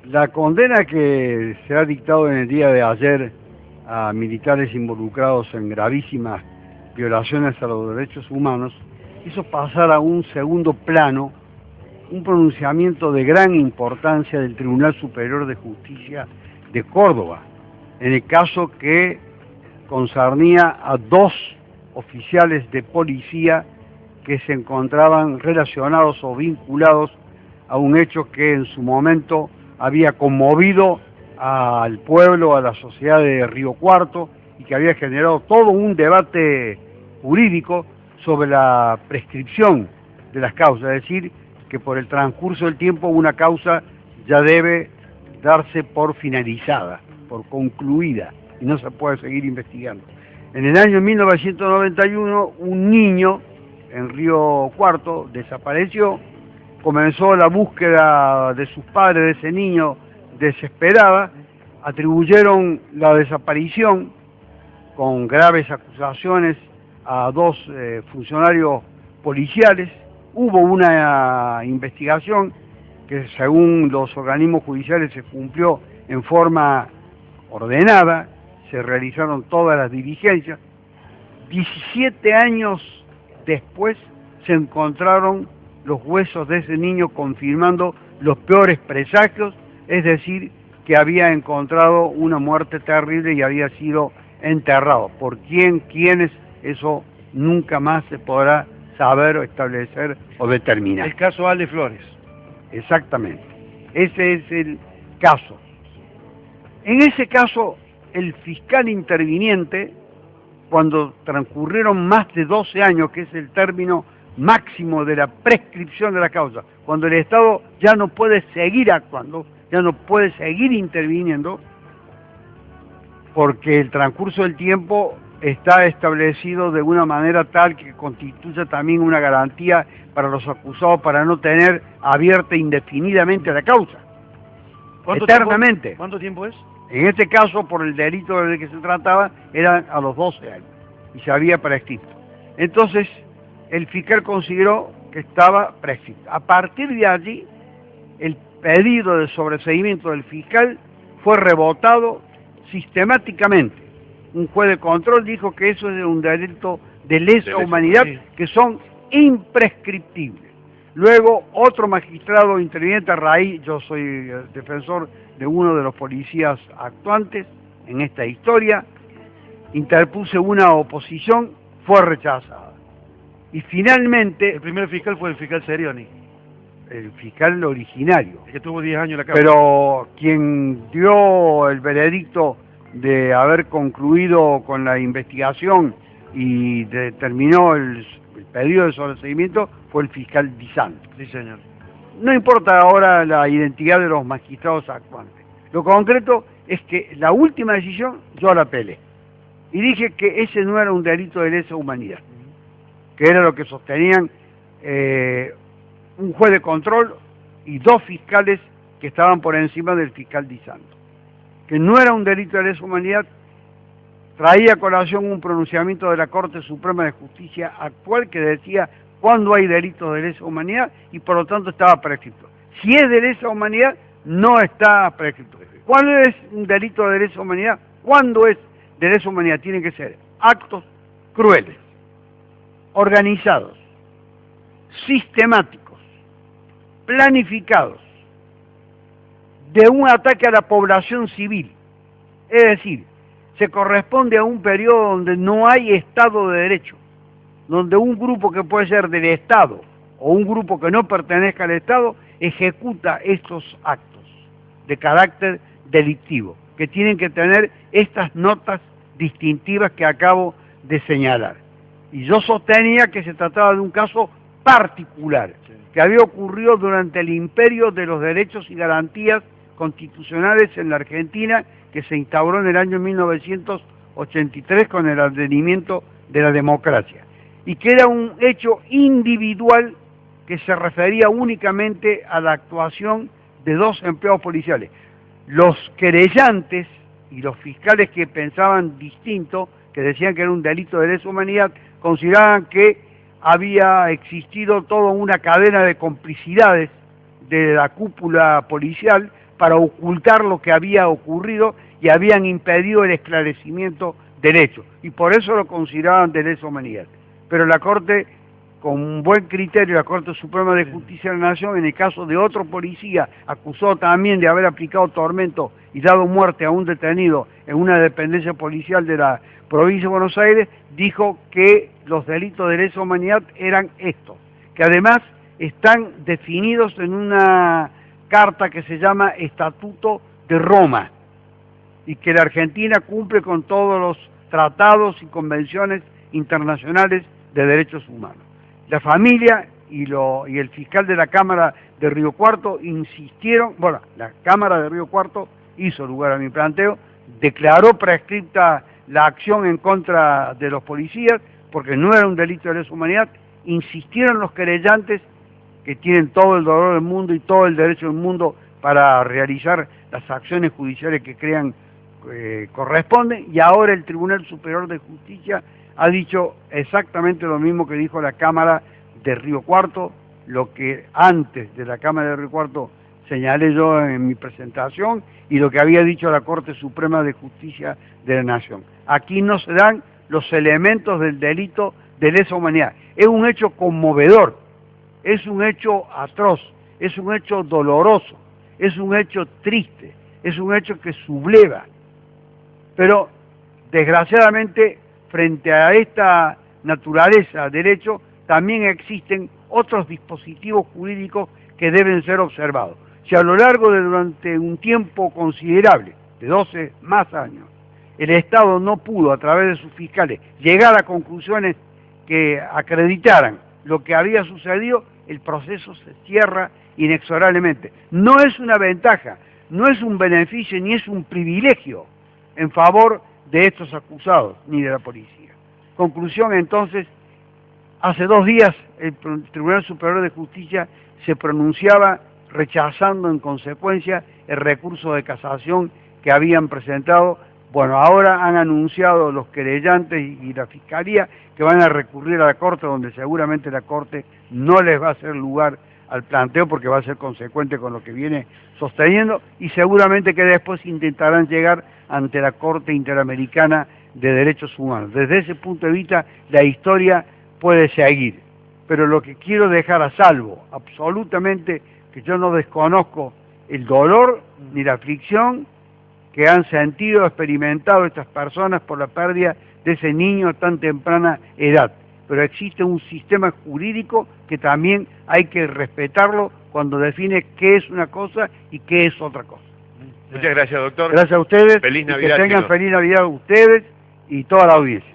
La condena que se ha dictado en el día de ayer a militares involucrados en gravísimas violaciones a los derechos humanos hizo pasar a un segundo plano un pronunciamiento de gran importancia del Tribunal Superior de Justicia de Córdoba, en el caso que concernía a 2 oficiales de policía que se encontraban relacionados o vinculados a un hecho que en su momento había conmovido al pueblo, a la sociedad de Río Cuarto, y que había generado todo un debate jurídico sobre la prescripción de las causas, es decir, que por el transcurso del tiempo una causa ya debe darse por finalizada, por concluida, y no se puede seguir investigando. En el año 1991, un niño en Río Cuarto desapareció, comenzó la búsqueda de sus padres de ese niño desesperada, atribuyeron la desaparición con graves acusaciones a 2 funcionarios policiales. Hubo una investigación que según los organismos judiciales se cumplió en forma ordenada, se realizaron todas las diligencias. 17 años después se encontraron los huesos de ese niño confirmando los peores presagios, es decir, que había encontrado una muerte terrible y había sido enterrado. ¿Por quién, quiénes? Eso nunca más se podrá saber o establecer o determinar. El caso Ale Flores. Exactamente. Ese es el caso. En ese caso, el fiscal interviniente, cuando transcurrieron más de 12 años, que es el término máximo de la prescripción de la causa, cuando el Estado ya no puede seguir actuando, ya no puede seguir interviniendo, porque el transcurso del tiempo está establecido de una manera tal que constituye también una garantía para los acusados para no tener abierta indefinidamente la causa. Eternamente. ¿Cuánto tiempo es? En este caso, por el delito del que se trataba, eran a los 12 años y se había prescrito. Entonces, el fiscal consideró que estaba prescrito. A partir de allí, el pedido de sobreseimiento del fiscal fue rebotado sistemáticamente. Un juez de control dijo que eso es un delito de lesa humanidad, que son imprescriptibles. Luego, otro magistrado interviniente a raíz, yo soy defensor de uno de los policías actuantes en esta historia, interpuse una oposición, fue rechazada. Y finalmente... El primer fiscal fue el fiscal Serioni. El fiscal originario. El que tuvo 10 años en la cárcel. Pero quien dio el veredicto de haber concluido con la investigación y determinó el pedido de sobreseimiento fue el fiscal Di Santo. Sí, señor. No importa ahora la identidad de los magistrados actuantes. Lo concreto es que la última decisión yo la apelé. Y dije que ese no era un delito de lesa humanidad, que era lo que sostenían un juez de control y 2 fiscales que estaban por encima del fiscal Di Santo. Que no era un delito de lesa humanidad, traía a colación un pronunciamiento de la Corte Suprema de Justicia actual que decía cuándo hay delitos de lesa humanidad y por lo tanto estaba prescrito. Si es de lesa humanidad, no está prescrito. ¿Cuál es un delito de lesa humanidad? ¿Cuándo es de lesa humanidad? Tienen que ser actos crueles, organizados, sistemáticos, planificados, de un ataque a la población civil. Es decir, se corresponde a un periodo donde no hay Estado de Derecho, donde un grupo que puede ser del Estado o un grupo que no pertenezca al Estado ejecuta estos actos de carácter delictivo, que tienen que tener estas notas distintivas que acabo de señalar. Y yo sostenía que se trataba de un caso particular, que había ocurrido durante el imperio de los derechos y garantías constitucionales en la Argentina, que se instauró en el año 1983 con el advenimiento de la democracia, y que era un hecho individual que se refería únicamente a la actuación de 2 empleados policiales. Los querellantes y los fiscales que pensaban distinto, que decían que era un delito de lesa humanidad, consideraban que había existido toda una cadena de complicidades de la cúpula policial para ocultar lo que había ocurrido y habían impedido el esclarecimiento del hecho. Y por eso lo consideraban de lesa humanidad. Pero la Corte, con un buen criterio, la Corte Suprema de Justicia de la Nación, en el caso de otro policía acusado también de haber aplicado tormento y dado muerte a un detenido en una dependencia policial de la provincia de Buenos Aires, dijo que los delitos de lesa humanidad eran estos, que además están definidos en una carta que se llama Estatuto de Roma, y que la Argentina cumple con todos los tratados y convenciones internacionales de derechos humanos. La familia y el fiscal de la Cámara de Río Cuarto insistieron, bueno, la Cámara de Río Cuarto hizo lugar a mi planteo, declaró prescripta la acción en contra de los policías, porque no era un delito de lesa humanidad, insistieron los querellantes, que tienen todo el dolor del mundo y todo el derecho del mundo para realizar las acciones judiciales que crean corresponden, y ahora el Tribunal Superior de Justicia ha dicho exactamente lo mismo que dijo la Cámara de Río Cuarto, lo que antes de la Cámara de Río Cuarto señalé yo en mi presentación, y lo que había dicho la Corte Suprema de Justicia de la Nación. Aquí no se dan los elementos del delito de lesa humanidad. Es un hecho conmovedor, es un hecho atroz, es un hecho doloroso, es un hecho triste, es un hecho que subleva. Pero, desgraciadamente, frente a esta naturaleza del hecho, también existen otros dispositivos jurídicos que deben ser observados. Si a lo largo de durante un tiempo considerable, de 12 más años, el Estado no pudo, a través de sus fiscales, llegar a conclusiones que acreditaran lo que había sucedido, el proceso se cierra inexorablemente. No es una ventaja, no es un beneficio ni es un privilegio en favor de estos acusados, ni de la policía. Conclusión, entonces, hace 2 días el Tribunal Superior de Justicia se pronunciaba rechazando en consecuencia el recurso de casación que habían presentado. Bueno, ahora han anunciado los querellantes y la Fiscalía que van a recurrir a la Corte, donde seguramente la Corte no les va a hacer lugar al planteo porque va a ser consecuente con lo que viene sosteniendo, y seguramente que después intentarán llegar ante la Corte Interamericana de Derechos Humanos. Desde ese punto de vista, la historia puede seguir, pero lo que quiero dejar a salvo, absolutamente, que yo no desconozco el dolor ni la aflicción que han sentido, experimentado estas personas por la pérdida de ese niño a tan temprana edad. Pero existe un sistema jurídico que también hay que respetarlo cuando define qué es una cosa y qué es otra cosa. Muchas gracias, doctor. Gracias a ustedes. Feliz y Navidad. Que tengan chicos. feliz Navidad a ustedes y toda la audiencia.